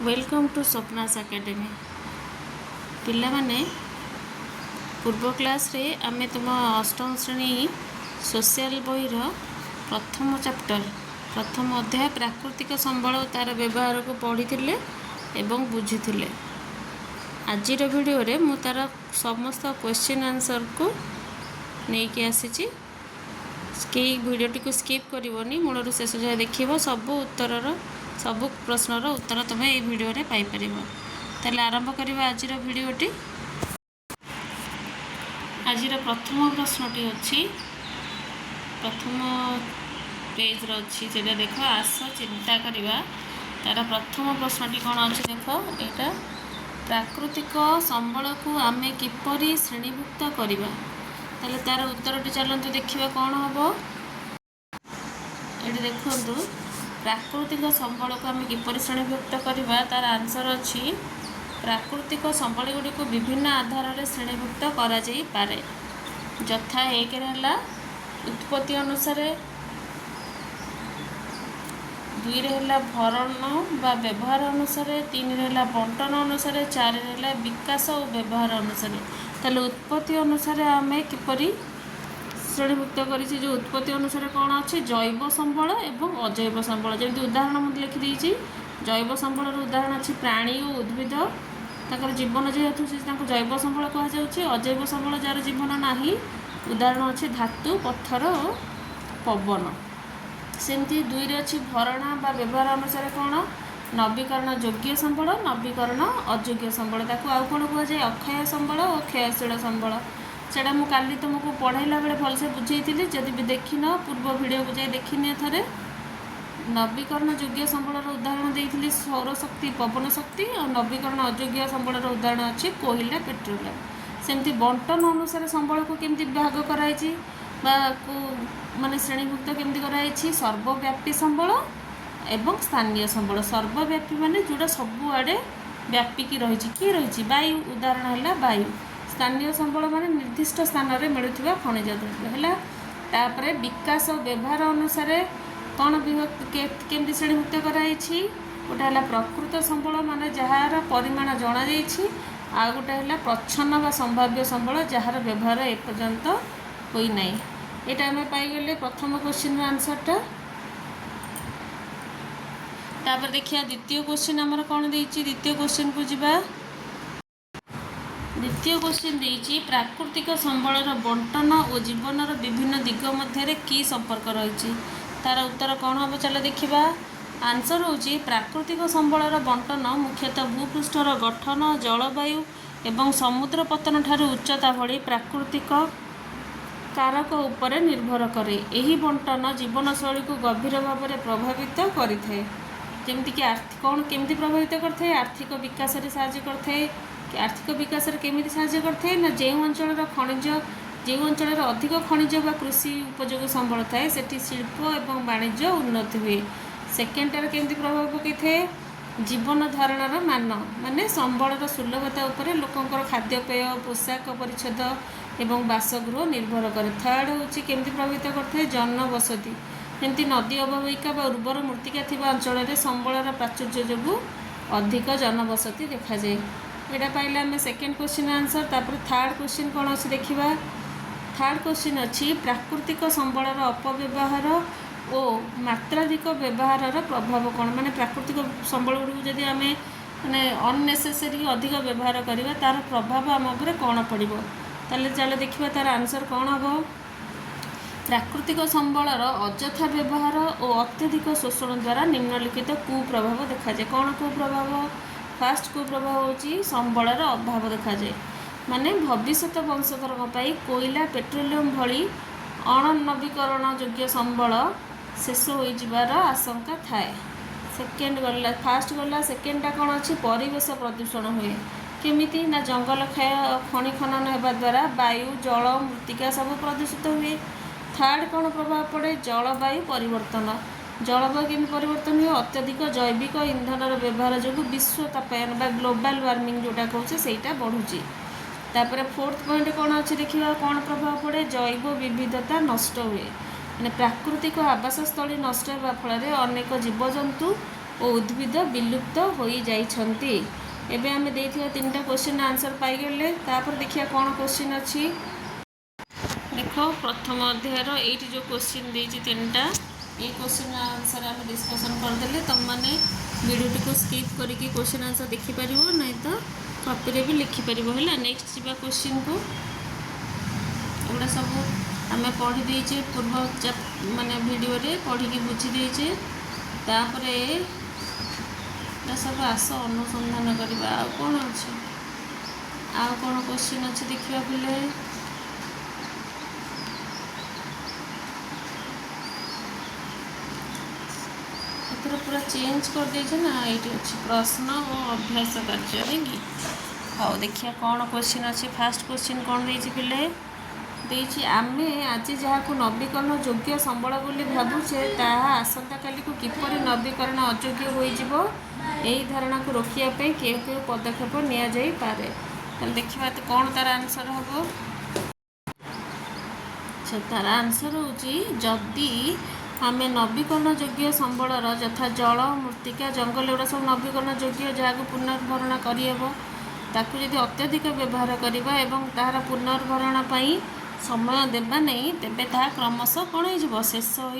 Welcome to Swapna's academy पिलामाने पूर्व class रे आमे तुम अष्टम श्रेणी सोशल बहीर प्रथम चैप्टर प्रथम अध्याय प्राकृतिक संबल तार व्यवहार को पढ़ी एवं बुझी आज वीडियो रे मु तार समस्त क्वेश्चन आंसर को लेकिन आसी वीडियो टी स्किप करनी मूलर शेष जाए देख सबू उत्तर सबु प्रश्नर उत्तर तुम ये वीडियो रे पाई परिबो। ताले आरंभ करबा आजिर वीडियोटी। आजिर प्रथम प्रश्नटी अच्छी प्रथम पेज रो अच्छी जेटा देख आस चिंता करबा तार प्रथम प्रश्नटी कौन अच्छी देख यहाँ प्राकृतिक संबल को आमे किपरि श्रेणीभुक्त करबा ताले तार उत्तरटी चलतु देखिबा कौन हम ये देखु प्राकृतिक संबल को आम किपर श्रेणीभुक्त करवा तार आंसर अच्छी प्राकृतिक संबल गुड़ी को विभिन्न आधार में श्रेणीभुक्त करे यथा एक उत्पत्ति अनुसार दुई भरण बा व्यवहार अनुसार तीन बंटन अनुसार चार विकास और व्यवहार अनुसार ताले उत्पत्ति अनुसार आम किपरि श्रेणीभुक्त कर जो उत्पत्ति अनुसार कौन अच्छे जैव संबल एवं अजैव संबल जमी उदाहरण मुझे लिखिदी जैव संबल उदाहरण अच्छी प्राणी और उद्भिद तक जीवन जेहेतु से जैव संबल कहुच्छे अजैव संबल जार जीवन ना उदाहरण अच्छे धातु पत्थर और पवन सेमती दुई अच्छी भरणा बा व्यवहार अनुसार कौन नवीकरण योग्य संबल नवीकरण अयोग्य संबल ताकू आउ कौन कहुए अक्षय संबल और क्षयशील संबल सेटा मु काली तुमको पढ़ाइला बेले भलसे बुझेइथिली जदि भी देखिन पूर्व वीडियो को जाए देखिने थरे नवीकरण योग्य संबल उदाहरण देइथिली सौर शक्ति पवन शक्ति और नवीकरण अयोग्य संबल उदाहरण अच्छे कोयला पेट्रोलियम सेमती बंटन अनुसार संबल को केमती भाग कराई माने श्रेणीभुक्त केमती कराई सर्वव्यापी संबल एवं स्थानीय संबल सर्वव्यापी माने जोड़ा सबुआड़े व्यापिकी रही रही वायु उदाहरण है वायु स्थानीय संबल मान निर्दिष्ट स्थान में मिलुवा खनिज द्रव्य है विकास और व्यवहार अनुसार कौन केमती श्रेणीभुक्त कराई गोटे है प्रकृत संबल मान जार परिमाण जना आ गोटे है प्रच्छन्न व संभाव्य संबल जार व्यवहार एपर्यंत होना यहाँ आम पाईगले प्रथम क्वेश्चन आंसरटा तापर देखिए द्वितीय क्वेश्चन आमर कौन देती द्वितीय क्वेश्चन को जीवा द्वितीय क्वेश्चन देती प्राकृतिक संबल बंटन और जीवनर विभिन्न दिग मध्य की संपर्क रही तार उत्तर कौन हम चल देखा आंसर हूँ प्राकृतिक संबल बंटन मुख्यतः भूपृष्ठर गठन जलवायु एवं समुद्र पतन ठारू उच्चता भली प्राकृतिक कारक उपर निर्भर करे यही बंटन जीवनशैली को गभीर भाव में प्रभावित करें जमीक कौन केमती प्रभावित करते आर्थिक विकास साहाय्य करते आर्थिक विकास केमी साहाय्य करते ना जो अंचल खनिज जो अंचल अधिक खनिज बा कृषि उपयोगी संबल थाए सेठी शिल्प एवं वाणिज्य उन्नति हुए सेकेंडर केमती प्रभाव पकई थे जीवन धारण मान माने संबलर सुलभता उपर लोकंकर खाद्यपेय पोशाक परिच्छेद एवं बासगृह निर्भर करे थर्ड हूँ केमती प्रभावित करते जनबसति जमी नदी अववाहिका व उर्वर मृत्तिका थिबा अंचल संबलर प्राचुर्य जो अधिक जनबसति देखा जाए यहाँ पाइले आम सेकेंड क्वेश्चन आंसर तापर थर्ड क्वेश्चन कौन अच्छी देखा थर्ड क्वेश्चन अच्छी प्राकृतिक संबलर अपव्यवहार और मात्राधिक व्यवहार प्रभाव कौन माने प्राकृतिक संबल गुड़ी जदि आम माने अननेसेसरी अधिक व्यवहार करवा तार प्रभाव आम उपर कौन पड़ो ताले चलो देखिए तार आंसर कौन हम प्राकृतिक संबलर अଯଥା व्यवहार और अत्यधिक शोषण द्वारा निम्नलिखित कुप्रभाव देखा जाए कौन कुप्रभाव फास्ट कुप्रभाव होची संबलर अभाव देखा जाए माने भविष्यत वंशधर कोयला पेट्रोलियम भली अणनवीकरण योग्य संबल शेष हो आशंका थाए सेकेंड गला फास्ट गला सेकेंडटा कौन अच्छी परिवेश प्रदूषण हुए केमिति ना जंगल क्षय खनि खनन होगा द्वारा वायु जल मृत्तिका सब प्रदूषित हुए थर्ड कौन प्रभाव पड़े जलवायु परिवर्तन जलवायु केमी परिवर्तन हुए अत्यधिक जैविक इंधन व्यवहार जो विश्व तापायन बा ग्लोबल वार्मिंग जोटा कहे सेटा बढ़ुची तापर फोर्थ पॉइंट कौन अच्छे देखा कौन प्रभाव पड़े जैव विविधता नष्ट हुए माने प्राकृतिक आवासस्थली नष्ट होगा फल अनेक जीवजंतु ଓ ଉଦ୍ଭିଦ ବିଲୁପ୍ତ ହୋଇଯାଇଛନ୍ତି। ଏବେ ଆମେ ଦେଇଥିବା 3ଟା क्वेश्चन आंसर पाइगले। तापर देखिए कौन क्वेश्चन अच्छी देख प्रथम अध्यायर ये जो क्वेश्चन देती 3टा ये क्वेश्चन आंसर आम डिस्कसन करदे तुम मैंने वीडियो को स्किप करके क्वेश्चन आंसर देखिपर नहीं तो कॉपी भी लिखिपर है। नेक्स्ट जी क्वेश्चन को एगुड़ा सब आम पढ़ी देचे पूर्व माने वीडियो रे पढ़ी बुझीदेचे तापरे सब आस अनुसंधान करवा आ कौन अच्छे आउ कौन क्वेश्चन अच्छे देखा पिले पूरा चेंज कर देचे ना ये अच्छे प्रश्न और अभ्यास कार्य नहीं कि हाँ देखिए कौन क्वेश्चन अच्छे। फास्ट क्वेश्चन कौन देची पिले देची आमे आज जहाँ को नवीकरण योग्य संबल बोली भावुचे ताहा आसंता काली को किपर नवीकरण अयोग्य हो धारणा को रोकियापी के पदक्षेप निया जाई पारे। तो देखा तो कौन तार आंसर हम तार आंसर हूँ जदि आम नवीकरण योग्य संबलर यथा जल मृत्तिका जंगल एगुड़ा सब नवीकरण योग्य जहाँ को पुनर्भरण करहब ताकू यदि अत्यधिक व्यवहार करवा एवं तार पुनर्भरण पाई समय देवा नहीं तेबे ताहा क्रमशः कौन हो शेष हो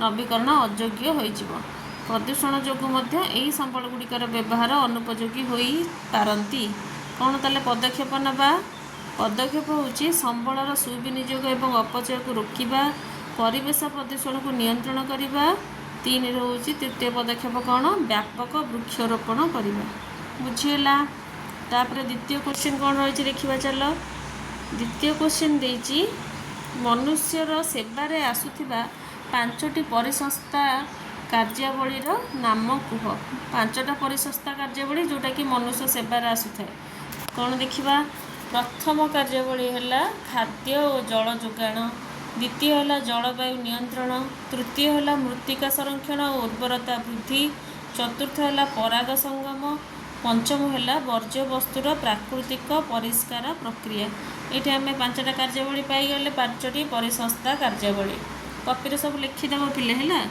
नवीकरण अयोग्य हो प्रदूषण जोगु मध्य एही संबल गुड़िकर व्यवहार अनुपयोगी हो पारती। कौन ताले पदक्षेप नवा पदक्षेप होची संबलर सुविनियोग एवं अपचय को रोकिबा परिवेश प्रदूषण को नियंत्रण करवा। 3 रोचे तृतीय पदक्षेप कौन व्यापक वृक्षरोपण करवा बुझीगला। तापर द्वितीय क्वेश्चन कौन रही देखा चल द्वितीय क्वेश्चन देची मनुष्यर सेवारे आसुथिबा 5टी परिसंस्था कार्यावलीर नाम कुह 5टा परिसंस्था कार्यावली जोटा कि मनुष्य सेवारे आसुथाए कौन देखा। प्रथम कार्यावली है खाद्य और जल जोगाण द्वितीय है जलवायु नियंत्रण तृतीय है मृत्तिका संरक्षण और उर्वरता वृद्धि चतुर्थ है पराग संगम पंचम है वर्ज्य वस्तुर प्राकृतिक परिष्कार प्रक्रिया। ये आम 5टा कार्यावली पाईगले 5टी परिसंस्था कार्यावली कॉपी सब लिखिदेव पिले है।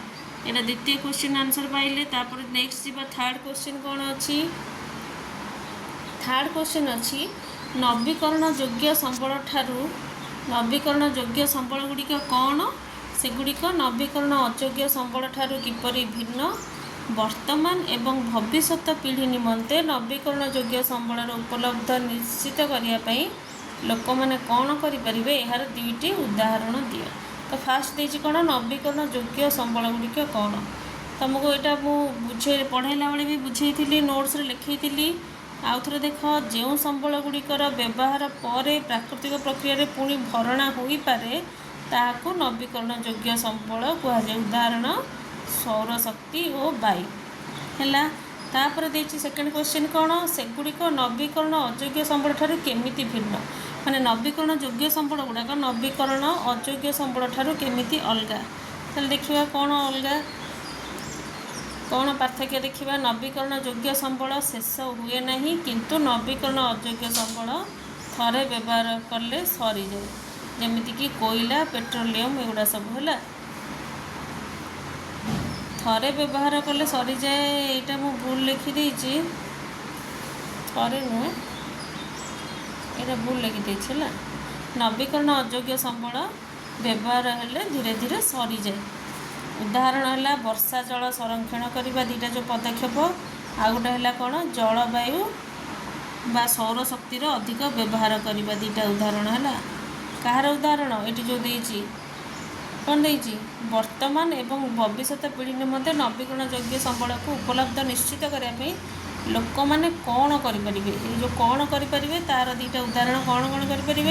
यहाँ द्वितीय क्वेश्चन आंसर पाइले। तापर नेक्स्ट जी थर्ड क्वेश्चन कौन अच्छी थर्ड क्वेश्चन अच्छी नवीकरण योग्य संबल ठारू नवीकरण योग्य संबल गुड़िक कौन सेगुड़िक नवीकरण अयोग्य संबल ठारू किपरि भिन्न वर्तमान एवं भविष्यत पीढ़ी निमंते नवीकरण योग्य संबलर उपलब्ध निश्चित करने लोक मैंने कौन करें यार 2टी उदाहरण दिए। तो फास्ट देची कौन नवीकरण योग्य संबल गुड़िक कौन तुमको यहाँ मुझे पढ़ाला बेले भी बुझे नोट्स लिखी आउ थे देख जो संबल गुड़िकर व्यवहार पर प्राकृतिक प्रक्रिया पुणी भरणा हो पारे ताकू नवीकरण योग्य संबल कहुए उदाहरण सौरशक्ति और वायु है। तापर देची सेकेंड क्वेश्चन कौन सेगुड़िक नवीकरण अयोग्य संबल ठारू केमिति भिन्न माने नवीकरण योग्य संबल गुड़ाक नवीकरण अयोग्य संबल ठारू केमिति अलगा। ताले देखिबा कौन अलगा कौन पार्थक्य देखिबा नवीकरण योग्य संबल शेष हुए नहीं किंतु नवीकरण अयोग्य संबल थरे व्यवहार कले सरी जाए जमीती कि कोयला पेट्रोलियम एगुड़ा सब है थरे व्यवहार कले सरी जाए। यहाँ मु भूल लिखिदे थरे नुहे ये भूल लिखिदे है नवीकरण अयोग्य संबल व्यवहार हेले धीरे धीरे सरी जाए। उदाहरण है वर्षा जल संरक्षण करने 2टा जो पदक्षेप आ गोटे है कौन जलवायु बा सौर शक्तिर अधिक व्यवहार करने 2टा उदाहरण है। कहार उदाहरण ये जो देची कौन देची वर्तमान एवं भविष्यत पीढ़ी निमंते नवीकरण योग्य संबल को उपलब्ध निश्चित करने लोक मैंने कौन करें ये जो कौन करें तार 2टा उदाहरण कौन कौन करें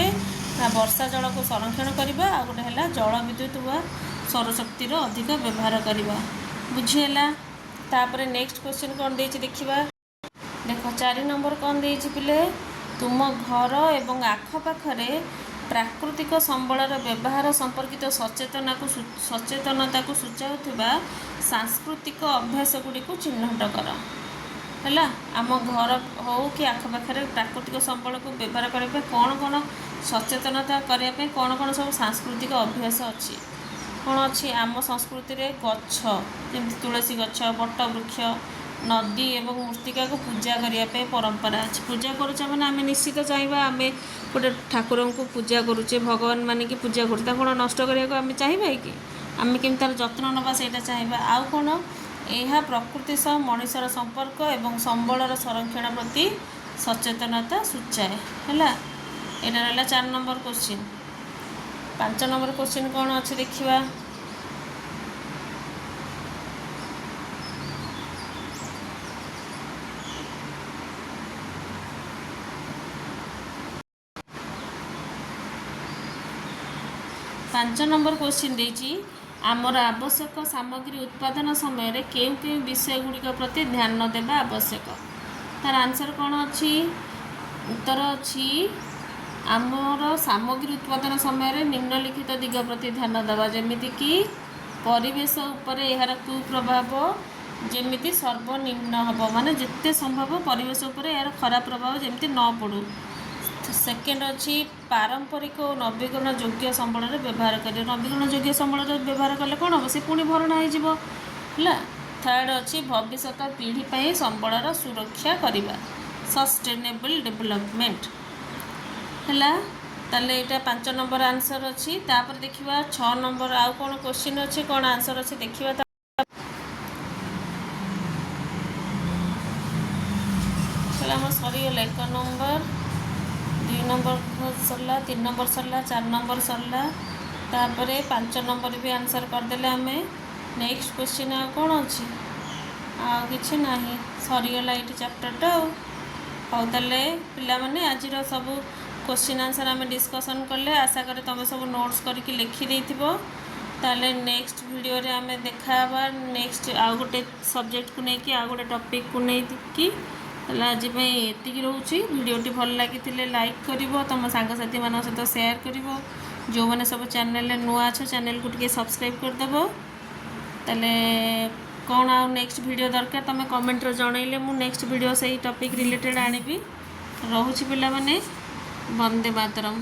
ना वर्षा जल को संरक्षण करने आ गोटे है जल विद्युत व सौरशक्तिर अधिक व्यवहार करवा बुझीगला। तापर नेक्स्ट क्वेश्चन कौन देची देखिबा देख 4 नंबर कौन देची पिले तुम घर एवं आखपाखरे प्राकृतिक संबलर व्यवहार संपर्कित सचेतनता को सूचाउथिबा सांस्कृतिक अभ्यास गुड़ी को चिन्हट कर है। आम घर हो कि आखपाखरे प्राकृतिक संबल को व्यवहार करने कौन कौन सचेतनता करने कौन कौन सब सांस्कृतिक अभ्यास अच्छी କ'ଣ ଅଛି ଆମ ସଂସ୍କୃତିରେ ଗଛ ଯେମିତି ତୁଳସୀ ଗଛ ବଟ ବୃକ୍ଷ ନଦୀ ଏବଂ ମୂର୍ତ୍ତିକାକୁ ପୂଜା କରିବା ପାଇଁ ପରମ୍ପରା ଅଛି। ପୂଜା କରୁଛେ ମାନେ ଆମେ ନିଶ୍ଚିତ ଚାହିଁବା ଆମେ ଗୋଟେ ଠାକୁରଙ୍କୁ ପୂଜା କରୁଛେ ଭଗବାନ ମାନିକି ପୂଜା କରୁଛେ ତାକୁ କ'ଣ ନଷ୍ଟ କରିବାକୁ ଆମେ ଚାହିଁବା କି? ଆମେ କେମିତି ତା'ର ଯତ୍ନ ନେବା ସେଇଟା ଚାହିଁବା। ଆଉ କ'ଣ ଏହା ପ୍ରକୃତି ସହ ମଣିଷର ସମ୍ପର୍କ ଏବଂ ସମ୍ବଳର ସଂରକ୍ଷଣ ପ୍ରତି ସଚେତନତା ସୂଚାଏ ହେଲା। ଏଇଟା ରହିଲା 4 ନମ୍ବର କ୍ୱେଶ୍ଚିନ୍। 5 ନମ୍ବର କ୍ୱେଶ୍ଚିନ୍ କ'ଣ ଅଛି ଦେଖିବା। ପାଞ୍ଚ ନମ୍ବର କ୍ୱେଶ୍ଚିନ୍ ଦେଇଛି ଆମର ଆବଶ୍ୟକ ସାମଗ୍ରୀ ଉତ୍ପାଦନ ସମୟରେ କେଉଁ କେଉଁ ବିଷୟ ଗୁଡ଼ିକ ପ୍ରତି ଧ୍ୟାନ ଦେବା ଆବଶ୍ୟକ। ତାର ଆନ୍ସର୍ କ'ଣ ଅଛି? ଉତ୍ତର ଅଛି ଆମର ସାମଗ୍ରୀ ଉତ୍ପାଦନ ସମୟରେ ନିମ୍ନଲିଖିତ ଦିଗ ପ୍ରତି ଧ୍ୟାନ ଦେବା, ଯେମିତିକି ପରିବେଶ ଉପରେ ଏହାର କୁପ୍ରଭାବ ଯେମିତି ସର୍ବନିମ୍ନ ହେବ, ମାନେ ଯେତେ ସମ୍ଭବ ପରିବେଶ ଉପରେ ଏହାର ଖରାପ ପ୍ରଭାବ ଯେମିତି ନ ପଡ଼ୁ। ସେକେଣ୍ଡ ଅଛି ପାରମ୍ପରିକ ଓ ନବୀକରଣ ଯୋଗ୍ୟ ସମ୍ବଳର ବ୍ୟବହାର କରିବା। ନବୀକରଣ ଯୋଗ୍ୟ ସମ୍ବଳର ବ୍ୟବହାର କଲେ କ'ଣ ହେବ? ସେ ପୁଣି ଭରଣା ହୋଇଯିବ ହେଲା। ଥାର୍ଡ଼ ଅଛି ଭବିଷ୍ୟତ ପିଢ଼ି ପାଇଁ ସମ୍ବଳର ସୁରକ୍ଷା କରିବା, ସଷ୍ଟେନେବଲ୍ ଡେଭଲପମେଣ୍ଟ ହେଲା। ତାହେଲେ ଏଇଟା 5 ନମ୍ବର ଆନ୍ସର୍ ଅଛି। ତାପରେ ଦେଖିବା 6 ନମ୍ବର ଆଉ କ'ଣ କ୍ୱେଶ୍ଚିନ୍ ଅଛି, କ'ଣ ଆନ୍ସର୍ ଅଛି ଦେଖିବା। ତାହେଲେ ଆମର ସରିଗଲା 1 ନମ୍ବର 2 ନମ୍ବର ସରିଲା 3 ନମ୍ବର ସରିଲା 4 ନମ୍ବର ସରିଲା। ତାପରେ 5 ନମ୍ବର ବି ଆନ୍ସର୍ କରିଦେଲେ ଆମେ। ନେକ୍ସଟ କ୍ୱେଶ୍ଚିନ୍ ଆଉ କ'ଣ ଅଛି? ଆଉ କିଛି ନାହିଁ, ସରିଗଲା ଏଇଠି ଚାପ୍ଟରଟା ଆଉ। ହଉ ତାହେଲେ ପିଲାମାନେ ଆଜିର ସବୁ क्वेश्चन आंसर आम डिस्कसन कले। आशा करें तुम सब नोट्स करके लिखि देथिबो। ताले नेक्स्ट वीडियो रे आम देखा नेक्स्ट आउ गोटे सब्जेक्ट को लेकिन आउ गोटे टॉपिक को लेकिन। आज एति रोचे वीडियोटी भल लगी लाइक कर तुम सांगसाथी मान सहित शेयर कर जो मैंने सब चैनल नुआ अच्छे चैनल को टे सब्सक्राइब करदेव। ताले कौन आउ नेक्स्ट वीडियो दरकार तुम कमेंट रे जनइले मु नेक्स्ट वीडियो से टॉपिक रिलेटेड आनिबी। रोची पिला माने वंदे मातरम।